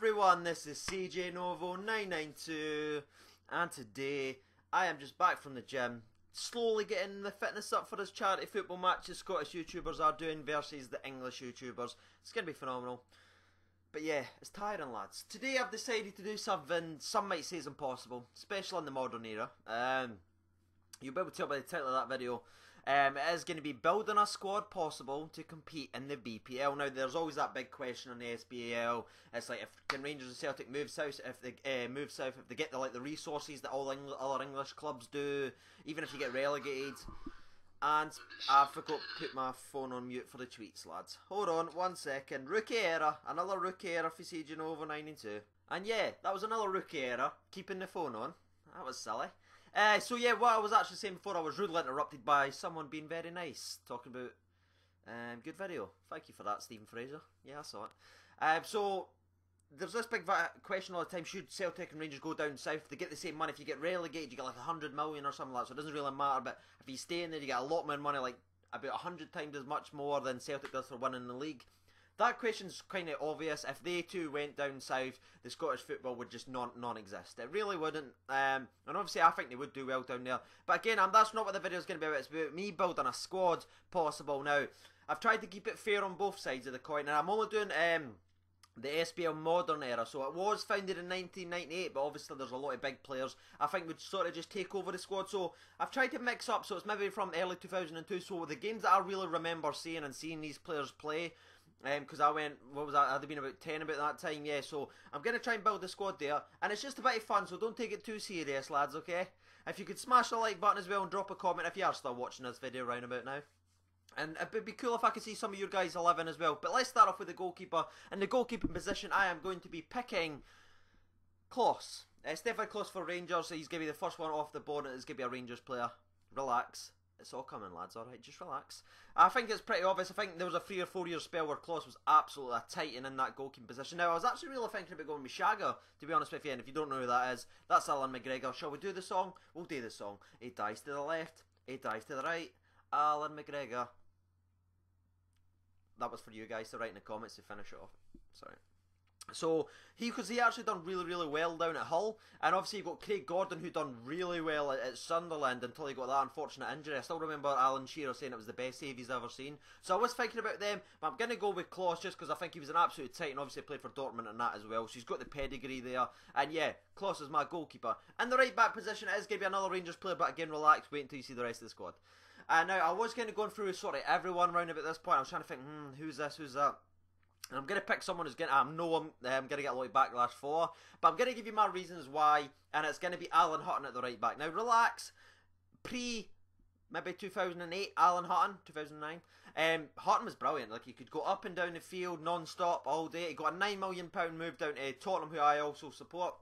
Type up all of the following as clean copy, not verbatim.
everyone, this is CJ Novo 992 and today I am just back from the gym, slowly getting the fitness up for this charity football match the Scottish YouTubers are doing versus the English YouTubers. It's going to be phenomenal. But yeah, it's tiring, lads. Today I've decided to do something some might say is impossible, especially in the modern era. You'll be able to tell by the title of that video. It is going to be building a squad possible to compete in the BPL. Now, there's always that big question on the SBL. It's like, if can Rangers and Celtic move south? If they if they get the resources that all other English clubs do, even if you get relegated. And I forgot to put my phone on mute for the tweets, lads. Hold on, 1 second. Rookie error, another rookie error for CJ Novo 992. And yeah, that was another rookie error, keeping the phone on. That was silly. So yeah, what I was actually saying before, I was rudely interrupted by someone being very nice, talking about good video. Thank you for that, Stephen Fraser. Yeah, I saw it. So there's this big question all the time: should Celtic and Rangers go down south? They get the same money. If you get relegated, you get like 100 million or something like that. So it doesn't really matter. But if you stay in there, you get a lot more money, like about 100 times as much more than Celtic does for winning the league. That question's kind of obvious. If they two went down south, the Scottish football would just non-exist. It really wouldn't. And obviously I think they would do well down there. But again, that's not what the video is going to be about. It's about me building a squad possible. Now, I've tried to keep it fair on both sides of the coin. And I'm only doing the SBL modern era. So it was founded in 1998, but obviously there's a lot of big players I think would sort of just take over the squad. So I've tried to mix up, so it's maybe from early 2002. So the games that I really remember seeing these players play, because I went, what was that, I'd have been about 10 about that time, yeah, so I'm going to try and build the squad there, and it's just a bit of fun, so don't take it too serious, lads, okay? If you could smash the like button as well and drop a comment if you are still watching this video round about now. And it would be cool if I could see some of your guys 11 as well. But let's start off with the goalkeeper. In the goalkeeping position, I am going to be picking Klaus. Stefan Klaus for Rangers. He's going to be the first one off the board, and it's going to be a Rangers player. Relax. It's all coming, lads, alright? Just relax. I think it's pretty obvious. I think there was a 3 or 4 year spell where Klaus was absolutely a titan in that goalkeeping position. Now, I was actually really thinking about going with Shagger, to be honest with you, and if you don't know who that is, that's Alan McGregor. Shall we do the song? We'll do the song. He dies to the left, he dies to the right. Alan McGregor. That was for you guys to write in the comments to finish it off. Sorry. So, because he actually done really well down at Hull, and obviously you've got Craig Gordon who done really well at Sunderland until he got that unfortunate injury. I still remember Alan Shearer saying it was the best save he's ever seen. So I was thinking about them, but I'm going to go with Klaus just because I think he was an absolute titan. Obviously played for Dortmund and that as well, so he's got the pedigree there. And yeah, Klaus is my goalkeeper. In the right back position, it is going to be another Rangers player, but again, relax, wait until you see the rest of the squad. Now, I was kind of going through sort of everyone round about this point. I was trying to think, who's this, who's that? And I'm going to pick someone who's going to, I'm going to get a lot of backlash for, but I'm going to give you my reasons why, and it's going to be Alan Hutton at the right back. Now, relax, maybe 2008, Alan Hutton, 2009. Hutton was brilliant. Like, he could go up and down the field non-stop all day. He got a £9 million move down to Tottenham, who I also support.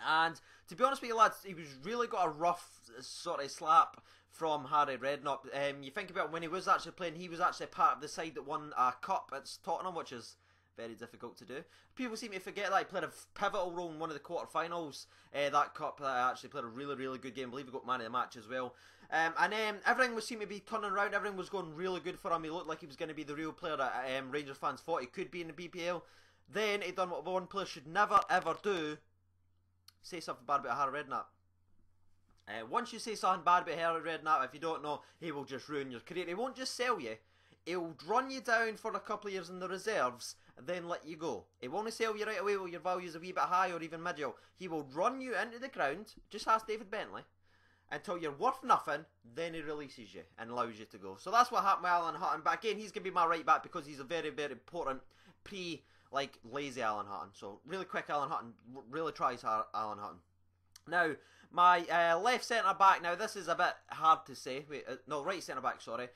And to be honest with you, lads, he was really got a rough sort of slap from Harry Redknapp. You think about when he was actually playing, he was actually part of the side that won a cup at Tottenham, which is very difficult to do. People seem to forget that he played a pivotal role in one of the quarterfinals. That cup, that actually played a really good game. I believe he got man of the match as well. And then everything was seemed to be turning around. Everything was going really good for him. He looked like he was going to be the real player that Rangers fans thought he could be in the BPL. Then he done what one player should never ever do: say something bad about Harry Redknapp. Once you say something bad about Harry Redknapp, if you don't know, he will just ruin your career. He won't just sell you. He'll run you down for a couple of years in the reserves, and then let you go. He won't sell you right away while your value's a wee bit high or even middle. He will run you into the ground, just ask David Bentley, until you're worth nothing, then he releases you and allows you to go. So that's what happened with Alan Hutton. But again, he's going to be my right back because he's a very important lazy Alan Hutton. So really quick Alan Hutton, really tries Alan Hutton. Now, my left centre-back, now this is a bit hard to say. Wait, no, right centre-back, sorry.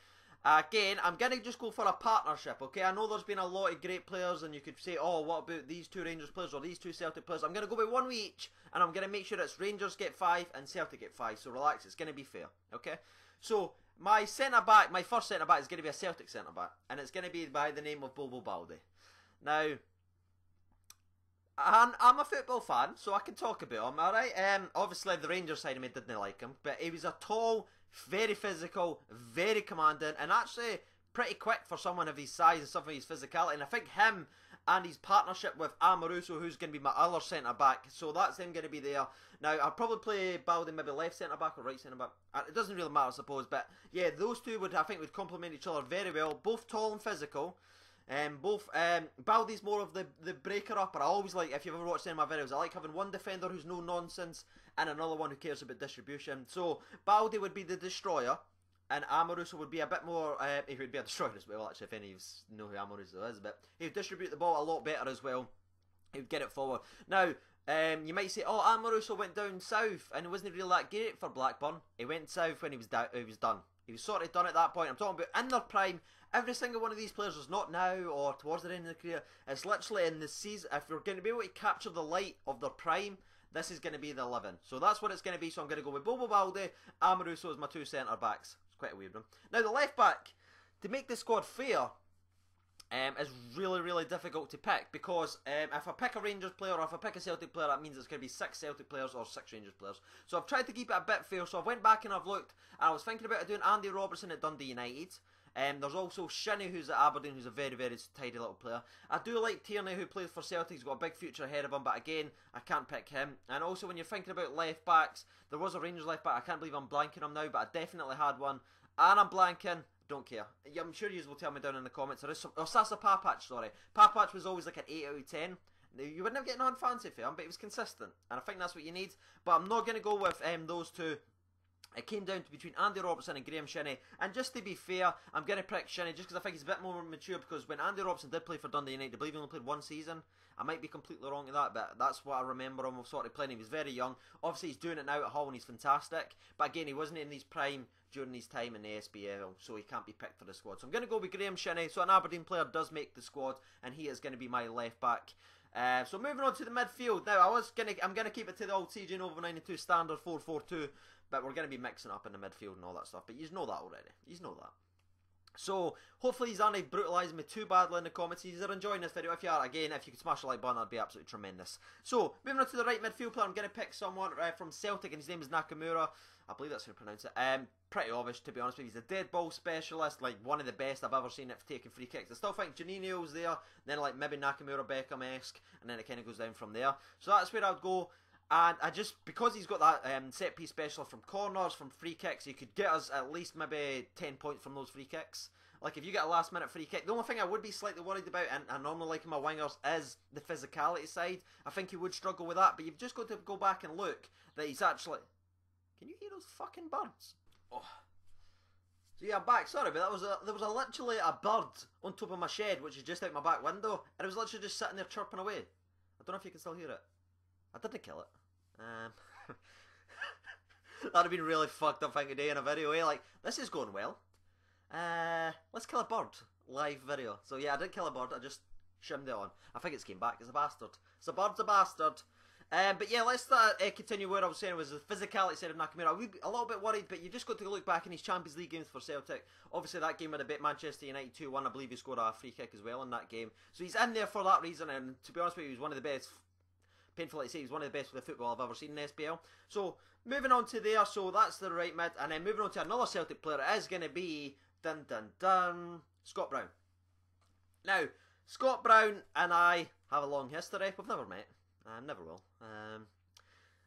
Again, I'm going to just go for a partnership, okay? I know there's been a lot of great players, and you could say, oh, what about these two Rangers players or these two Celtic players? I'm going to go with one with each, and I'm going to make sure it's Rangers get 5 and Celtic get 5. So relax, it's going to be fair, okay? So, my centre-back, my first centre-back is going to be a Celtic centre-back, and it's going to be by the name of Bobo Baldé. Now, I'm a football fan, so I can talk about him, alright? Obviously, the Rangers side of me didn't like him, but he was a tall, very physical, very commanding, and actually pretty quick for someone of his size and some of his physicality. And I think him and his partnership with Amoruso, who's going to be my other centre-back. So that's them going to be there. Now, I'll probably play Baldi maybe left centre-back or right centre-back. It doesn't really matter, I suppose. But yeah, those two would, I think, would complement each other very well. Both tall and physical. Baldi's more of the breaker-upper. I always like, if you've ever watched any of my videos, I like having one defender who's no nonsense and another one who cares about distribution. So, Baldi would be the destroyer. And Amoruso would be a bit more, he would be a destroyer as well, actually, if any of you know who Amoruso is. But he would distribute the ball a lot better as well. He would get it forward. Now, you might say, oh, Amoruso went down south and it wasn't really that great for Blackburn. He went south when he was done. He was sort of done at that point. I'm talking about in their prime. Every single one of these players is not now or towards the end of their career. It's literally in the season. If you're going to be able to capture the light of their prime, this is going to be the 11. So that's what it's going to be. So I'm going to go with Bobo Baldi, Amoruso as my two centre-backs. It's quite a weird one. Now the left-back, to make the squad fair, is really, really difficult to pick. Because if I pick a Rangers player or if I pick a Celtic player, that means it's going to be 6 Celtic players or 6 Rangers players. So I've tried to keep it a bit fair. So I've went back and I've looked. And I was thinking about doing Andy Robertson at Dundee United. There's also Shinnie, who's at Aberdeen, who's a very, very tidy little player. I do like Tierney, who plays for Celtic. He's got a big future ahead of him, but again, I can't pick him. And also, when you're thinking about left backs, there was a Rangers left back. I can't believe I'm blanking him now, but I definitely had one. And I'm blanking. Don't care. I'm sure you will tell me down in the comments. There is some, Sasa Papac, sorry. Papac was always like an 8 out of 10. You would never get an fancy for him, but he was consistent. And I think that's what you need. But I'm not going to go with those two. It came down to between Andy Robertson and Graham Shinnie. And just to be fair, I'm going to pick Shinnie just because I think he's a bit more mature. Because when Andy Robertson did play for Dundee United, I believe he only played 1 season. I might be completely wrong with that, but that's what I remember him sort of playing. He was very young. Obviously, he's doing it now at Hull and he's fantastic. But again, he wasn't in his prime during his time in the SPL, so he can't be picked for the squad. So I'm going to go with Graham Shinnie. So an Aberdeen player does make the squad, and he is going to be my left back. So moving on to the midfield. Now, I'm going to keep it to the old CJ Nova 92 standard 4-4-2. But we're going to be mixing up in the midfield and all that stuff. But you know that already. You know that. So, hopefully you aren't brutalising me too badly in the comments. You are enjoying this video. If you are, again, if you could smash the like button, that'd be absolutely tremendous. So, moving on to the right midfield player, I'm going to pick someone from Celtic, and his name is Nakamura. I believe that's how you pronounce it. Pretty obvious, to be honest with you. He's a dead ball specialist, like one of the best I've ever seen at taking free kicks. I still think Juninho's there, then like maybe Nakamura Beckham-esque, and then it kind of goes down from there. So that's where I'd go. And I just, because he's got that set piece specialist from corners, from free kicks, he could get us at least maybe 10 points from those free kicks. Like if you get a last minute free kick, the only thing I would be slightly worried about, and I normally like in my wingers, is the physicality side. I think he would struggle with that, but you've just got to go back and look that he's actually... Can you hear those fucking birds? Oh. So yeah, I'm back. Sorry, but there was literally a bird on top of my shed, which is just out my back window, and it was literally just sitting there chirping away. I don't know if you can still hear it. I didn't kill it. That'd have been really fucked up thing today in a video, eh? Like, this is going well. Let's kill a bird. Live video. So yeah, I didn't kill a bird, I just shimmed it on. I think it's came back. It's a bastard. So bird's a bastard. But yeah, let's continue where I was saying was the physicality side of Nakamura. I would be a little bit worried, but you've just got to look back in his Champions League games for Celtic. Obviously, that game where they beat Manchester United 2-1, I believe he scored a free kick as well in that game. So he's in there for that reason, and to be honest with you, he's one of the best. Painful to say, he's one of the best with the football I've ever seen in the SPL. So, moving on to there, so that's the right mid. And then moving on to another Celtic player, it is going to be, Scott Brown. Now, Scott Brown and I have a long history. We've never met. Never will.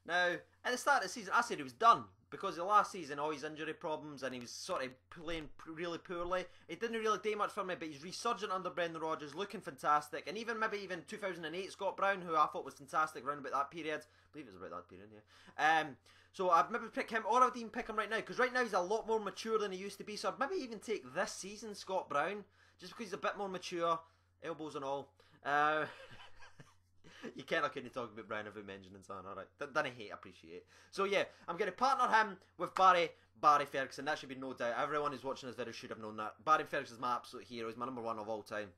Now, at the start of the season, I said he was done. Because the last season, all his injury problems, and he was sort of playing really poorly. It didn't really do much for me, but he's resurgent under Brendan Rodgers, looking fantastic. And maybe even 2008, Scott Brown, who I thought was fantastic around about that period. I believe it was about that period, yeah. So I'd maybe pick him, or I'd even pick him right now, because right now he's a lot more mature than he used to be. So I'd maybe even take this season, Scott Brown, just because he's a bit more mature, elbows and all. You couldn't talk about Brown without mentioning something, alright. Then I appreciate it. So yeah, I'm going to partner him with Barry Ferguson. That should be no doubt. Everyone who's watching this video should have known that. Barry Ferguson is my absolute hero. He's my #1 of all time.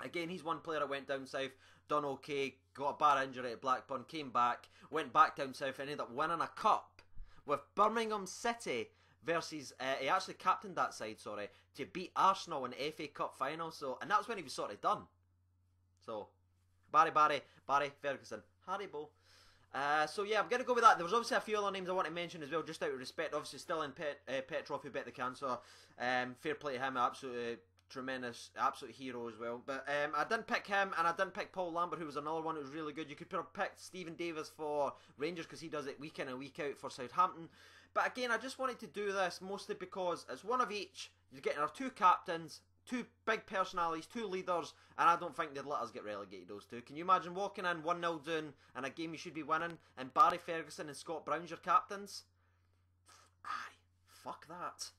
Again, he's one player that went down south, done okay, got a bad injury at Blackburn, came back, went back down south, and ended up winning a cup with Birmingham City versus, he actually captained that side, sorry, to beat Arsenal in the FA Cup final. So, and that was when he was sort of done. So... Barry Ferguson. Haribo. So yeah, I'm going to go with that. There was obviously a few other names I want to mention as well, just out of respect. Obviously still in Petrov, who bet the cancer. Fair play to him. I absolutely tremendous, absolute hero as well. But I didn't pick him, and I didn't pick Paul Lambert, who was another one who was really good. You could have picked Stephen Davis for Rangers because he does it week in and week out for Southampton. But again, I just wanted to do this mostly because it's one of each. You're getting our two captains, two big personalities, two leaders, and I don't think they'd let us get relegated, those two. Can you imagine walking in 1-0 down in a game you should be winning, and Barry Ferguson and Scott Brown's your captains? Aye, fuck that.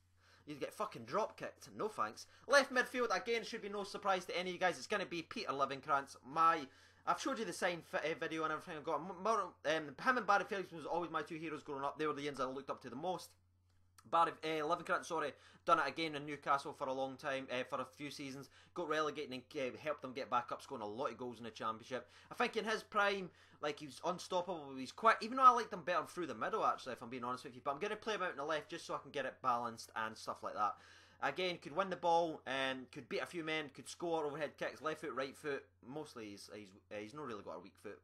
You'd get fucking drop kicked. No thanks. Left midfield, again, should be no surprise to any of you guys. It's going to be Peter Livenkrantz. I've showed you the sign video and everything I've got. Him and Barry Ferguson was always my two heroes growing up. They were the ones I looked up to the most. Livenkrantz, done it again in Newcastle for a long time, for a few seasons, got relegated and helped them get back up, scoring a lot of goals in the Championship. I think in his prime, like, he was unstoppable, he's quick, even though I liked him better through the middle, actually, if I'm being honest with you, but I'm going to play him out in the left just so I can get it balanced and stuff like that. Again, could win the ball, could beat a few men, could score overhead kicks, left foot, right foot. Mostly he's not really got a weak foot.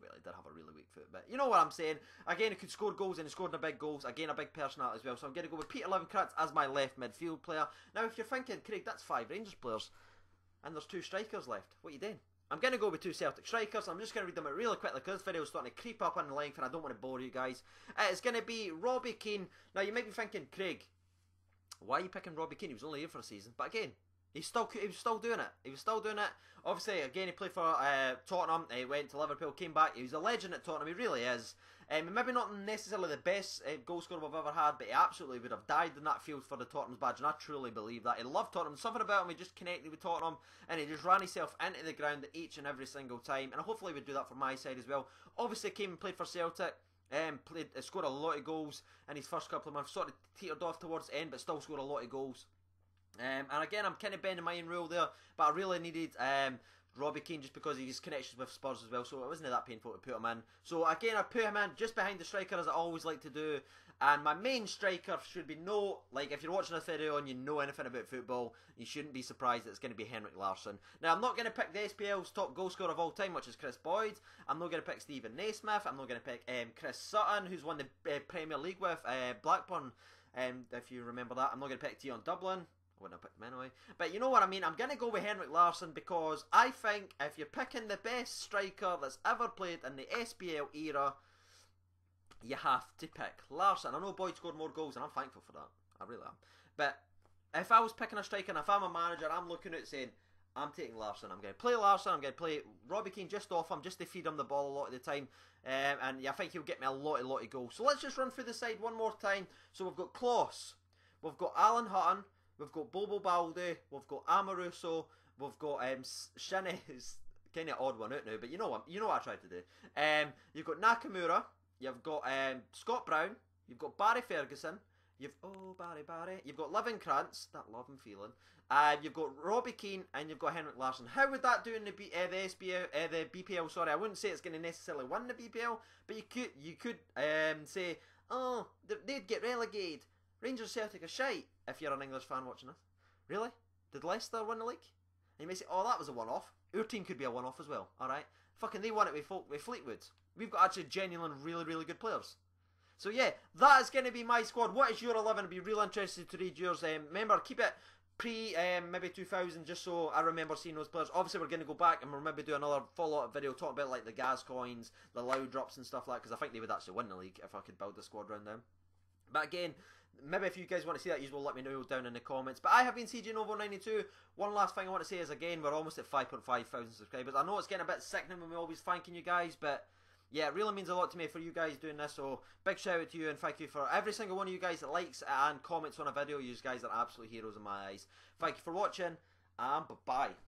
Well, he did have a really weak foot, but you know what I'm saying. Again, he could score goals, and he scored the big goals. Again, a big personality as well. So I'm going to go with Peter Livenkrantz as my left midfield player. Now, if you're thinking, Craig, that's 5 Rangers players, and there's 2 strikers left. What are you doing? I'm going to go with 2 Celtic strikers. I'm just going to read them out really quickly because this video is starting to creep up on the length, and I don't want to bore you guys. It's going to be Robbie Keane. Now, you might be thinking, Craig, why are you picking Robbie Keane? He was only here for a season. But again, he was still doing it. He was still doing it. Obviously, again, he played for Tottenham. He went to Liverpool, came back. He was a legend at Tottenham. He really is. Maybe not necessarily the best goal scorer we've ever had, but he absolutely would have died in that field for the Tottenham's badge, and I truly believe that. He loved Tottenham. Something about him, he just connected with Tottenham, and he just ran himself into the ground each and every single time, and hopefully he would do that for my side as well. Obviously, came and played for Celtic. Scored a lot of goals in his first couple of months. Sort of teetered off towards the end, but still scored a lot of goals. And again, I'm kind of bending my own rule there, but I really needed Robbie Keane just because of his connections with Spurs as well, so it wasn't that painful to put him in. So again, I put him in just behind the striker, as I always like to do. And my main striker should be like, if you're watching this video and you know anything about football, you shouldn't be surprised that it's going to be Henrik Larsson. Now, I'm not going to pick the SPL's top goal scorer of all time, which is Chris Boyd. I'm not going to pick Stephen Naismith. I'm not going to pick Chris Sutton, who's won the Premier League with Blackburn, if you remember that. I'm not going to pick Tion Dublin. I wouldn't have picked him anyway. But you know what I mean? I'm going to go with Henrik Larsson because I think if you're picking the best striker that's ever played in the SPL era, you have to pick Larsson. I know Boyd scored more goals, and I'm thankful for that. I really am. But if I was picking a striker, and if I'm a manager, I'm looking at saying, I'm taking Larsson. I'm going to play Larsson. I'm going to play Robbie Keane just off him, just to feed him the ball a lot of the time. And yeah, I think he'll get me a lot of goals. So let's just run through the side one more time. So we've got Kloss. We've got Alan Hutton. We've got Bobo Balde. We've got Amoruso. We've got Shinnie, who's kind of odd one out now, but you know what I tried to do. You've got Nakamura. You've got Scott Brown. You've got Barry Ferguson. Barry. You've got Livenkrantz, that love and feeling. You've got Robbie Keane, and you've got Henrik Larsson. How would that do in the BPL? Sorry, I wouldn't say it's going to necessarily win the BPL, but you could say, oh, they'd get relegated. Rangers Celtic are shite. If you're an English fan watching this, really? Did Leicester win the league? And you may say, oh, that was a one-off. Our team could be a one-off as well. All right, fucking they won it with Fleetwood. We've got actually genuine, really good players. So yeah, that is going to be my squad. What is your 11? I'd be real interested to read yours. Remember, keep it pre maybe 2000, just so I remember seeing those players. Obviously, we're going to go back and we'll maybe do another follow-up video talking about like the Gascoignes, the Loud Drops and stuff like that, because I think they would actually win the league if I could build the squad around them. But again, maybe if you guys want to see that, you will let me know down in the comments. But I have been CJ Novo 92. One last thing I want to say is, again, we're almost at 5.5 thousand subscribers. I know it's getting a bit sickening when we're always thanking you guys, but yeah, it really means a lot to me for you guys doing this. So big shout out to you, and thank you for every single one of you guys that likes and comments on a video. You guys are absolute heroes in my eyes. Thank you for watching, and bye-bye.